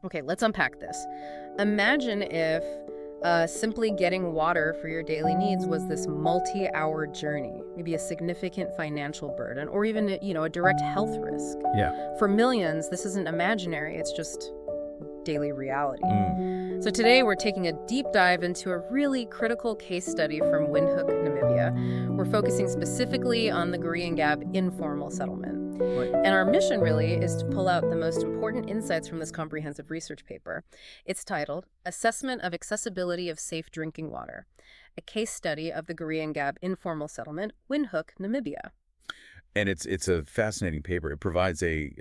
Okay, let's unpack this. Imagine if simply getting water for your daily needs was this multi-hour journey, maybe a significant financial burden, or even, a direct health risk. Yeah. For millions, this isn't imaginary, it's just daily reality. Mm. So today we're taking a deep dive into a really critical case study from Windhoek, Namibia. We're focusing specifically on the Goreangab informal settlement. Right. And our mission really is to pull out the most important insights from this comprehensive research paper. It's titled Assessment of Accessibility of Safe Drinking Water, a case study of the Goreangab informal settlement, Windhoek, Namibia. And it's a fascinating paper. It provides a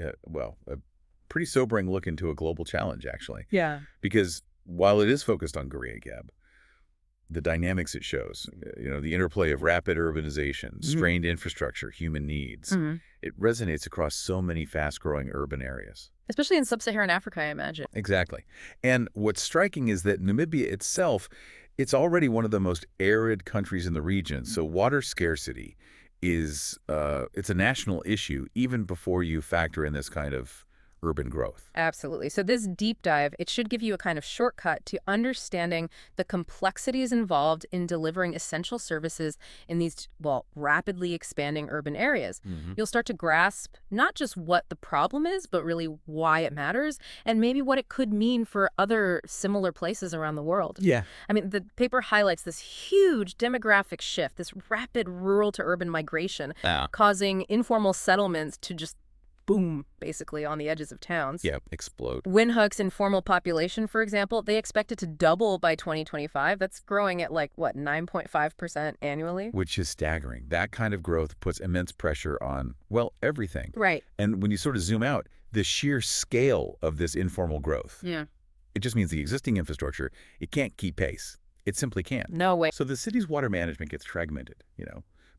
pretty sobering look into a global challenge, actually. Yeah. Because while it is focused on Goreangab, the dynamics it shows, the interplay of rapid urbanization, strained infrastructure, human needs, it resonates across so many fast-growing urban areas. Especially in sub-Saharan Africa, I imagine. Exactly. And what's striking is that Namibia itself, it's already one of the most arid countries in the region. So water scarcity is it's a national issue even before you factor in this kind of urban growth. Absolutely. So this deep dive, it should give you a kind of shortcut to understanding the complexities involved in delivering essential services in these, rapidly expanding urban areas. You'll start to grasp not just what the problem is, but really why it matters, and maybe what it could mean for other similar places around the world. Yeah. I mean, the paper highlights this huge demographic shift, this rapid rural to urban migration, causing informal settlements to just boom, basically, on the edges of towns. Yeah, explode. Windhoek's informal population, for example, they expect it to double by 2025. That's growing at 9.5% annually. Which is staggering. That kind of growth puts immense pressure on, everything. Right. And when you sort of zoom out, the sheer scale of this informal growth, it just means the existing infrastructure, it can't keep pace. It simply can't. No way. So the city's water management gets fragmented,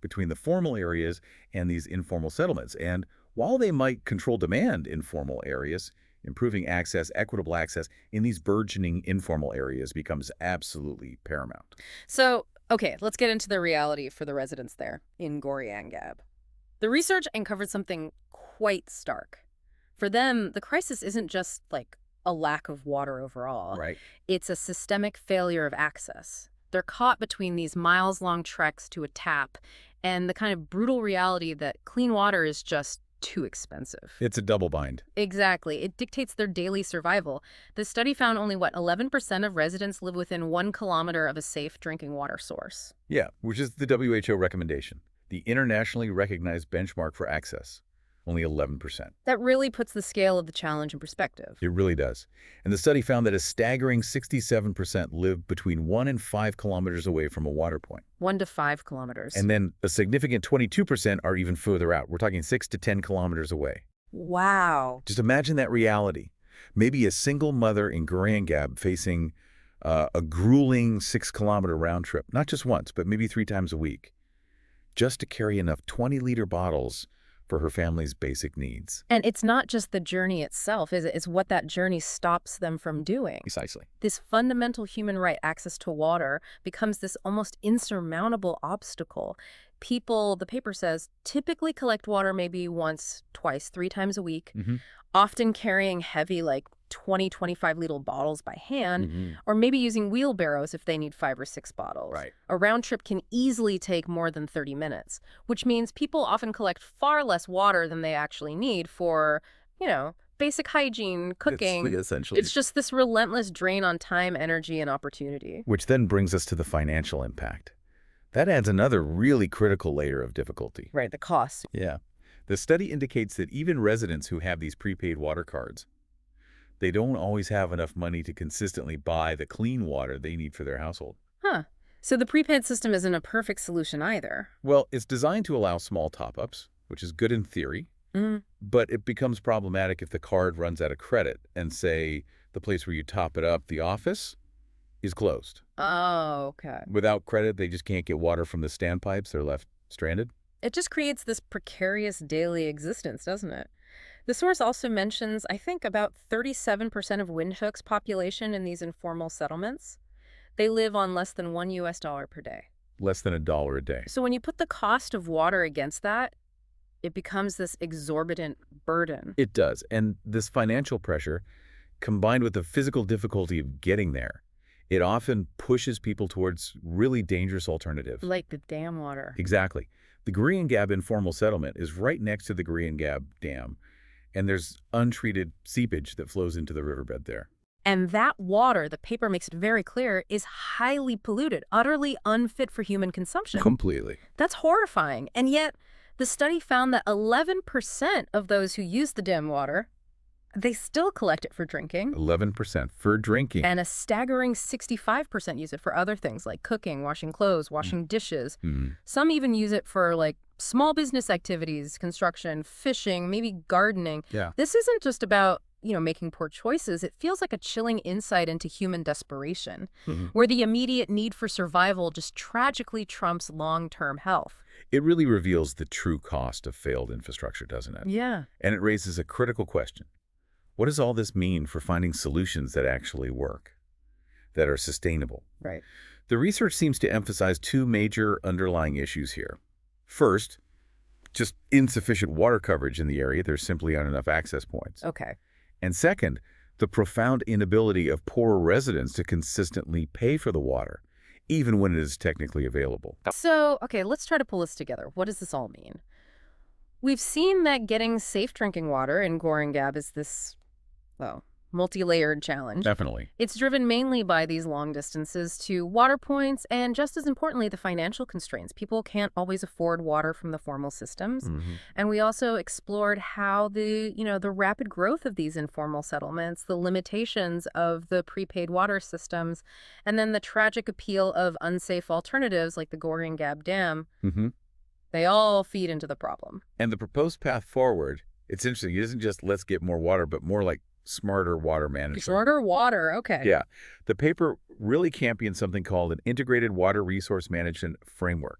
between the formal areas and these informal settlements. And while they might control demand in formal areas, improving access, equitable access in these burgeoning informal areas becomes absolutely paramount. So, okay, let's get into the reality for the residents there in Goreangab. The research uncovered something quite stark. For them, the crisis isn't just a lack of water overall. Right. It's a systemic failure of access. They're caught between these miles-long treks to a tap and the kind of brutal reality that clean water is just too expensive. It's a double bind. Exactly. It dictates their daily survival. The study found only, 11% of residents live within 1 kilometer of a safe drinking water source. Yeah, which is the WHO recommendation, the internationally recognized benchmark for access. Only 11%. That really puts the scale of the challenge in perspective. It really does. And the study found that a staggering 67% live between 1 and 5 kilometers away from a water point. 1 to 5 kilometers. And then a significant 22% are even further out. We're talking 6 to 10 kilometers away. Wow. Just imagine that reality. Maybe a single mother in Goreangab facing a grueling 6-kilometer round trip, not just once, but maybe 3 times a week, just to carry enough 20-liter bottles for her family's basic needs. And it's not just the journey itself, is it? It's what that journey stops them from doing. Precisely. This fundamental human right, access to water, becomes this almost insurmountable obstacle. People, the paper says, typically collect water maybe once, twice, 3 times a week, often carrying heavy 20, 25-liter bottles by hand, or maybe using wheelbarrows if they need 5 or 6 bottles. Right. A round trip can easily take more than 30 minutes, which means people often collect far less water than they actually need for, basic hygiene, cooking. Essentially. It's just this relentless drain on time, energy, and opportunity. Which then brings us to the financial impact. That adds another really critical layer of difficulty. Right, the cost. Yeah. The study indicates that even residents who have these prepaid water cards, they don't always have enough money to consistently buy the clean water they need for their household. Huh. So the prepaid system isn't a perfect solution either. Well, it's designed to allow small top-ups, which is good in theory, but it becomes problematic if the card runs out of credit and, say, the place where you top it up, the office, is closed. Oh, okay. Without credit, they just can't get water from the standpipes. They're left stranded. It just creates this precarious daily existence, doesn't it? The source also mentions, I think, about 37% of Windhoek's population in these informal settlements. They live on less than $1 per day. Less than $1 a day. So when you put the cost of water against that, it becomes this exorbitant burden. It does. And this financial pressure, combined with the physical difficulty of getting there, it often pushes people towards really dangerous alternatives. Like the dam water. Exactly. The Goreangab informal settlement is right next to the Goreangab Dam, and there's untreated seepage that flows into the riverbed there. And that water, the paper makes it very clear, is highly polluted, utterly unfit for human consumption. Completely. That's horrifying. And yet, the study found that 11% of those who use the dam water, they still collect it for drinking. 11% for drinking. And a staggering 65% use it for other things like cooking, washing clothes, washing dishes. Mhm. Some even use it for like small business activities, construction, fishing, maybe gardening. Yeah. This isn't just about, making poor choices. It feels like a chilling insight into human desperation, Mhm. where the immediate need for survival just tragically trumps long-term health. It really reveals the true cost of failed infrastructure, doesn't it? Yeah. And it raises a critical question. What does all this mean for finding solutions that actually work, that are sustainable? Right. The research seems to emphasize two major underlying issues here. First, just insufficient water coverage in the area. There's simply aren't enough access points. Okay. And second, the profound inability of poorer residents to consistently pay for the water, even when it is technically available. So, okay, let's try to pull this together. What does this all mean? We've seen that getting safe drinking water in Goreangab is this, multi-layered challenge. Definitely. It's driven mainly by these long distances to water points and, just as importantly, the financial constraints. People can't always afford water from the formal systems. Mm-hmm. And we also explored how the rapid growth of these informal settlements, the limitations of the prepaid water systems, and then the tragic appeal of unsafe alternatives like the Goreangab Dam, Mm-hmm. they all feed into the problem. And the proposed path forward, it's interesting. It isn't just let's get more water, but more like smarter water management. Shorter water, okay. Yeah. The paper really champions something called an Integrated Water Resource Management Framework,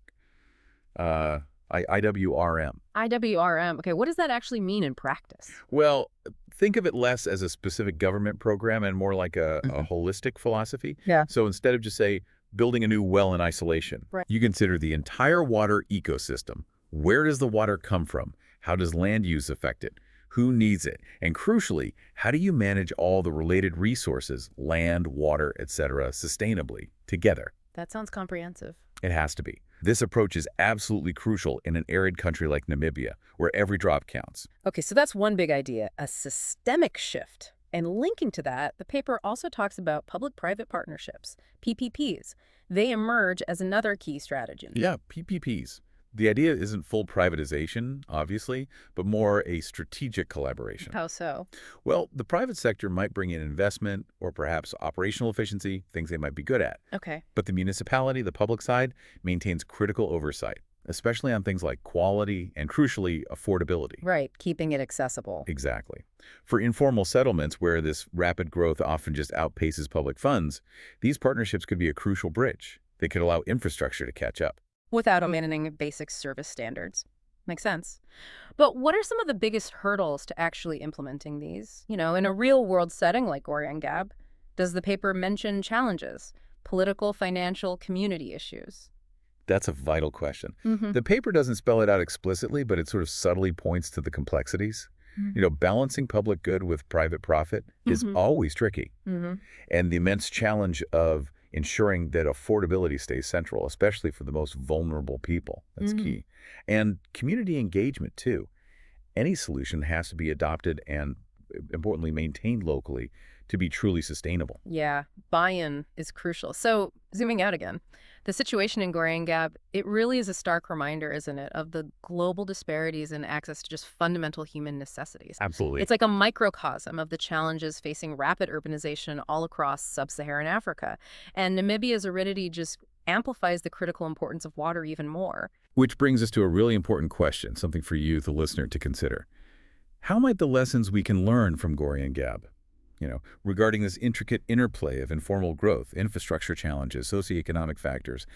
IWRM. IWRM, okay, what does that actually mean in practice? Well, think of it less as a specific government program and more like a holistic philosophy. Yeah. So instead of just, say, building a new well in isolation, Right. you consider the entire water ecosystem. Where does the water come from? How does land use affect it? Who needs it? And crucially, how do you manage all the related resources, land, water, etc., sustainably together? That sounds comprehensive. It has to be. This approach is absolutely crucial in an arid country like Namibia, where every drop counts. Okay, so that's one big idea, a systemic shift. And linking to that, the paper also talks about public-private partnerships, PPPs. They emerge as another key strategy. Yeah, PPPs. The idea isn't full privatization, obviously, but more a strategic collaboration. How so? Well, the private sector might bring in investment or perhaps operational efficiency, things they might be good at. Okay. But the municipality, the public side, maintains critical oversight, especially on things like quality and, crucially, affordability. Right, keeping it accessible. Exactly. For informal settlements where this rapid growth often just outpaces public funds, these partnerships could be a crucial bridge. They could allow infrastructure to catch up. Without abandoning basic service standards. Makes sense. But what are some of the biggest hurdles to actually implementing these? In a real-world setting like Goreangab, does the paper mention challenges? Political, financial, community issues? That's a vital question. Mm-hmm. The paper doesn't spell it out explicitly, but it sort of subtly points to the complexities. Balancing public good with private profit is always tricky. Mm-hmm. And the immense challenge of ensuring that affordability stays central, especially for the most vulnerable people. That's key. And community engagement, too. Any solution has to be adopted and, importantly, maintained locally to be truly sustainable. Yeah, buy-in is crucial. So, zooming out again, the situation in Goreangab, it really is a stark reminder, isn't it, of the global disparities in access to just fundamental human necessities. Absolutely. It's like a microcosm of the challenges facing rapid urbanization all across sub-Saharan Africa. And Namibia's aridity just amplifies the critical importance of water even more. Which brings us to a really important question, something for you, the listener, to consider. How might the lessons we can learn from Goreangab, regarding this intricate interplay of informal growth, infrastructure challenges, socioeconomic factors,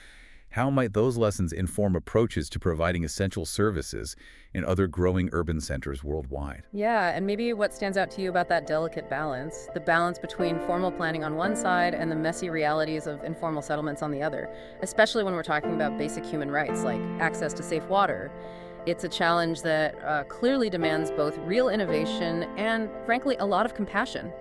how might those lessons inform approaches to providing essential services in other growing urban centers worldwide? Yeah, and maybe what stands out to you about that delicate balance, the balance between formal planning on one side and the messy realities of informal settlements on the other, especially when we're talking about basic human rights like access to safe water. It's a challenge that clearly demands both real innovation and, frankly, a lot of compassion.